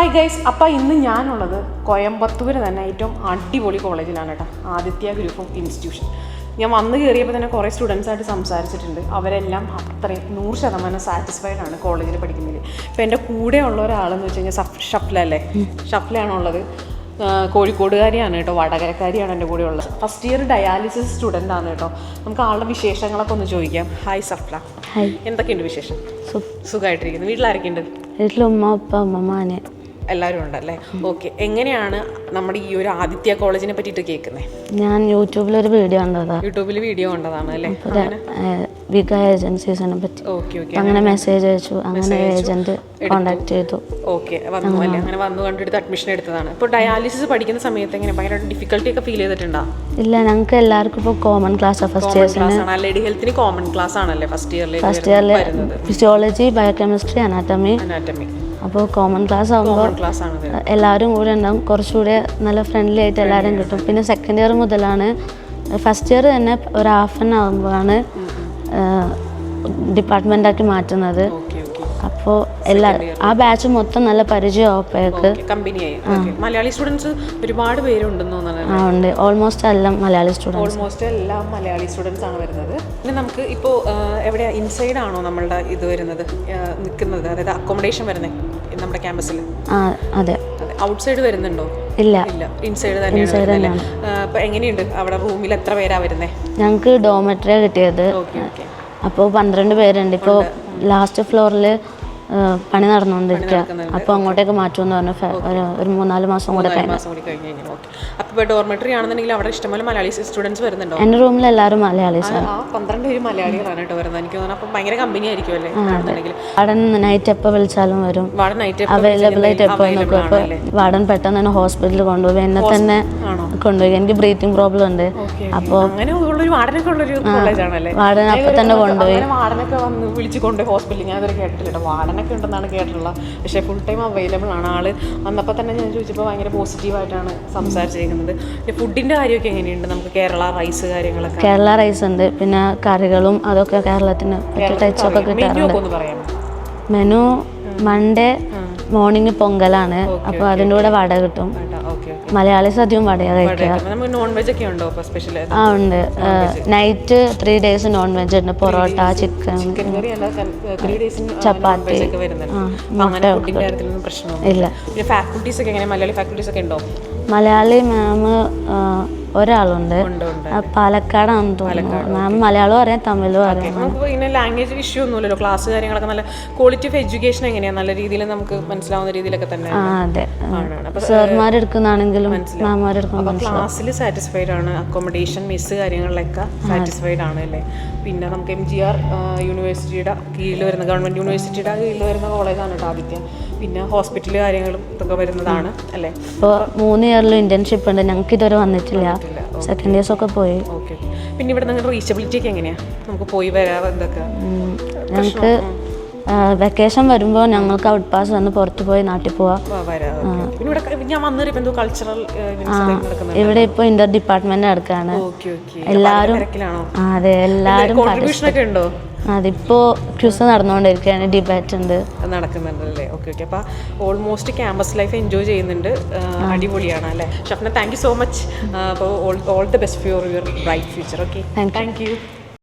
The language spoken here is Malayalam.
ഹായ് ഗൈസ്, അപ്പോൾ ഇന്ന് ഞാനുള്ളത് കോയമ്പത്തൂർ തന്നെ ഏറ്റവും അടിപൊളി കോളേജിലാണ് കേട്ടോ, ആദിത്യ ഗ്രൂപ്പ് ഓഫ് ഇൻസ്റ്റിറ്റ്യൂഷൻ. ഞാൻ വന്ന് കയറിയപ്പോൾ തന്നെ കുറേ സ്റ്റുഡൻസായിട്ട് സംസാരിച്ചിട്ടുണ്ട്. അവരെല്ലാം അത്രയും 100% സാറ്റിസ്ഫൈഡ് ആണ് കോളേജിൽ പഠിക്കുന്നതിൽ. ഇപ്പോൾ എൻ്റെ കൂടെ ഉള്ള ഒരാളെന്ന് വെച്ച് കഴിഞ്ഞാൽ ഷഫ്ല ഷഫ്ലയാണുള്ളത്. കോഴിക്കോടുകാരിയാണ് കേട്ടോ, വടകരക്കാരിയാണ് എൻ്റെ കൂടെ ഉള്ളത്. ഫസ്റ്റ് ഇയർ ഡയാലിസിസ് സ്റ്റുഡൻ്റ് ആണ് കേട്ടോ. നമുക്ക് ആളുടെ വിശേഷങ്ങളൊക്കെ ഒന്ന് ചോദിക്കാം. ഹായ് സഫ്ല, എന്തൊക്കെയുണ്ട് വിശേഷം? സുഖമായിട്ടിരിക്കുന്നു. വീട്ടിലാരൊക്കെയുണ്ട്? വീട്ടിൽ ഉമ്മ, ഉപ്പ, അമ്മ, എല്ലാവരും ഉണ്ടല്ലേ. ഓക്കെ, എങ്ങനെയാണ് നമ്മുടെ ഈ ഒരു ആദിത്യ കോളേജിനെ പറ്റിയിട്ട് കേൾക്കുന്നത്? ഞാൻ യൂട്യൂബിലൊരു വീഡിയോ കണ്ടതാണ്. യൂട്യൂബിൽ വീഡിയോ കണ്ടതാണ് അല്ലേ? വിക ഏജൻസീസിനെ പറ്റി. ഓക്കെ ഓക്കെ, അങ്ങനെ മെസ്സേജ് അയച്ചു, അങ്ങനെ ഏജന്റ് കോണ്ടാക്ട് ചെയ്തു. ഓക്കെ, വന്നു അല്ലേ? അങ്ങനെ വന്നു കണ്ടെടുത്ത് അഡ്മിഷൻ എടുത്തതാണ്. ഇപ്പോൾ ഡയാലിസിസ് പഠിക്കുന്ന സമയത്ത് എങ്ങനെ ഭയങ്കര ഡിഫിക്കൽട്ടി ഒക്കെ ഫീൽ ചെയ്തിട്ടുണ്ടോ? ഇല്ല, ഞങ്ങൾക്ക് എല്ലാവർക്കും ഇപ്പോൾ common class first year. Lady ഹെൽത്തിന് കോമൺ ക്ലാസ് ആണല്ലേ ഫസ്റ്റ് ഇയറിൽ? Physiology, biochemistry, anatomy. അപ്പോൾ കോമൺ ക്ലാസ് ആകുമ്പോൾ എല്ലാവരും കൂടെ ഉണ്ടാവും, കുറച്ചുകൂടെ നല്ല ഫ്രണ്ട്ലി ആയിട്ട് എല്ലാവരും കിട്ടും. പിന്നെ സെക്കൻഡ് ഇയർ മുതലാണ്, ഫസ്റ്റ് ഇയർ തന്നെ ഒരു ഹാഫ് ആൻ ആകുമ്പോഴാണ് ഡിപ്പാർട്ട്മെൻറ്റാക്കി മാറ്റുന്നത്. അപ്പോൾ ആ ബാച്ച് മൊത്തം നല്ല പരിചയമായപ്പോഴേക്ക് മലയാളി സ്റ്റുഡൻസ് ഒരുപാട് പേരുണ്ടെന്ന് തോന്നുന്നു. ഉണ്ട്, ഓൾമോസ്റ്റ് എല്ലാം മലയാളി സ്റ്റുഡൻസ്. ഓൾമോസ്റ്റ് എല്ലാം മലയാളി സ്റ്റുഡൻസ് ആണ് വരുന്നത്. പിന്നെ നമുക്ക് ഇപ്പോൾ എവിടെയാ, ഇൻസൈഡ് ആണോ നമ്മളുടെ ഇത് വരുന്നത്, നിൽക്കുന്നത്, അതായത് അക്കോമഡേഷൻ വരുന്നത് നമ്മുടെ ക്യാമ്പസിൽ? അതെ. ഔട്ട്സൈഡ് വരുന്നുണ്ടോ? ഇല്ല, ഇൻസൈഡ് തന്നെയാണ്. അപ്പോൾ എങ്ങനെയുണ്ട് അവിടെ റൂമിൽ എത്ര പേരാ വരുന്നത്? ഞങ്ങൾക്ക് ഡോമെട്രിയാണ് കിട്ടിയത്. അപ്പോൾ 12 പേരുണ്ട്. ഇപ്പോൾ ലാസ്റ്റ് ഫ്ലോറിൽ പണി നടന്നുകൊണ്ടിരിക്കുക. അപ്പോൾ അങ്ങോട്ടേക്ക് മാറ്റുമെന്ന് പറഞ്ഞു. ഒരു 3-4 മാസം കൂടെ കഴിഞ്ഞു. അപ്പോൾ ഡോർമെട്രി ആണെന്നുണ്ടെങ്കിൽ അവിടെ ഇഷ്ടംപോലെ മലയാളി സ്റ്റുഡൻസ് വരുന്നുണ്ടോ? എൻ്റെ റൂമിൽ എല്ലാവരും മലയാളീസാണ്. 12 പേര് മലയാളികളാണ് കേട്ടോ വരുന്നത്. എനിക്ക് തോന്നുന്നു അപ്പോൾ ഭയങ്കര കമ്പനി ആയിരിക്കും അല്ലേ? വാർഡൻ നൈറ്റ് എപ്പോൾ വിളിച്ചാലും വരും, അവൈലബിൾ ആയിട്ട് എപ്പോൾ നോക്കും. അപ്പോൾ വാർഡൻ പെട്ടെന്ന് തന്നെ ഹോസ്പിറ്റലിൽ കൊണ്ടുപോയി, എന്നെ തന്നെ കൊണ്ടുപോയി. എനിക്ക് ബ്രീത്തിങ് പ്രോബ്ലം ഉണ്ട്. അപ്പോൾ വാർഡൻ അപ്പം തന്നെ കൊണ്ടുപോയി. വാർഡനൊക്കെ വന്ന് വിളിച്ച് കൊണ്ടുപോയി ഹോസ്പിറ്റലിൽ. ഞാൻ ഇതുവരെ കേട്ടില്ല, വാർഡനൊക്കെ ഉണ്ടെന്നാണ് കേട്ടിട്ടുള്ളത്. പക്ഷേ ഫുൾ ടൈം അവൈലബിൾ ആണ് ആള്. വന്നപ്പോൾ തന്നെ ഞാൻ ചോദിച്ചപ്പോൾ ഭയങ്കര പോസിറ്റീവായിട്ടാണ് സംസാരിച്ചിരിക്കുന്നത്. ഫുഡിന്റെ കാര്യമൊക്കെ എങ്ങനെയുണ്ട്? നമുക്ക് കേരള റൈസ് കാര്യങ്ങളൊക്കെ? കേരള റൈസ് ഉണ്ട്, പിന്നെ കറികളും അതൊക്കെ കേരളത്തിന് ടച്ചൊക്കെ കിട്ടാറുണ്ട്. മെനു മൺഡേ മോർണിംഗ് പൊങ്കലാണ്, അപ്പോൾ അതിൻ്റെ കൂടെ വട കിട്ടും. മലയാളീസ് അധികം വടയാണ് കഴിക്കുക. ഉണ്ട്. നൈറ്റ് 3 days നോൺ വെജ് ഉണ്ട്. പൊറോട്ട, ചിക്കൻ, ചപ്പാത്തി. ഇല്ല. മലയാളി മാം ഒരാളുണ്ട്, പാലക്കാടാണെന്ന് തോന്നുന്നു. മാം മലയാളം അറിയാം, തമിഴും അറിയാം. പിന്നെ ലാംഗ്വേജ് ഇഷ്യൂ ഒന്നുമില്ലല്ലോ? ക്ലാസ് കാര്യങ്ങളൊക്കെ നല്ല ക്വാളിറ്റി ഓഫ് എഡ്യൂക്കേഷൻ എങ്ങനെയാണ്? നല്ല രീതിയിൽ നമുക്ക് മനസ്സിലാവുന്ന രീതിയിലൊക്കെ തന്നെ. അതെ, സാർമാരെടുക്കുന്നതാണെങ്കിലും മാമാരെടുക്കുന്ന ക്ലാസ്സിൽ സാറ്റിസ്ഫൈഡ് ആണ്. അക്കോമഡേഷൻ, മെസ്സ് കാര്യങ്ങളിലൊക്കെ സാറ്റിസ്ഫൈഡ് ആണ് അല്ലേ? പിന്നെ നമുക്ക് MGR യൂണിവേഴ്സിറ്റിയുടെ കീഴിൽ വരുന്ന, ഗവൺമെൻറ് യൂണിവേഴ്സിറ്റിയുടെ കീഴിൽ വരുന്ന കോളേജാണ് കേട്ടോ ആദിത്യ. പിന്നെ ഹോസ്പിറ്റൽ കാര്യങ്ങളും ഇതൊക്കെ വരുന്നതാണ് അല്ലേ? ഇപ്പോൾ 3 ഇയറിലും ഇന്റേൺഷിപ്പ് ഉണ്ട്. ഞങ്ങൾക്ക് ഇതുവരെ വന്നിട്ടില്ല. സെക്കൻഡ് ഇയേഴ്സ് ഒക്കെ പോയി. ഓക്കെ. പിന്നെ ഇവിടെ നിങ്ങളുടെ റീച്ചബിലിറ്റി ഒക്കെ എങ്ങനെയാണ്? നമുക്ക് പോയി വരാം എന്തൊക്കെ? ഞങ്ങൾക്ക് വെക്കേഷൻ വരുമ്പോൾ ഞങ്ങൾക്ക് ഔട്ട് പാസ് വന്ന് പുറത്ത് പോയി നാട്ടിൽ പോവാം. ഇവിടെ ഇപ്പോൾ ഇന്റർ ഡിപ്പാർട്ട്മെന്റ് നടക്കാണ്. എല്ലാവരും അതെ, എല്ലാവരും അതിപ്പോ ക്വിസ് നടന്നുകൊണ്ടിരിക്കുകയാണ്, ഡിബേറ്റ് ഉണ്ട് നടക്കുന്നുണ്ടല്ലേ? Okay okay. അപ്പോൾ ഓൾമോസ്റ്റ് ക്യാമ്പസ് ലൈഫ് എൻജോയ് ചെയ്യുന്നുണ്ട്. അടിപൊളിയാണ് അല്ലേ? Shafna, thank you so much. അപ്പോൾ all the best for your bright future. Okay, thank U.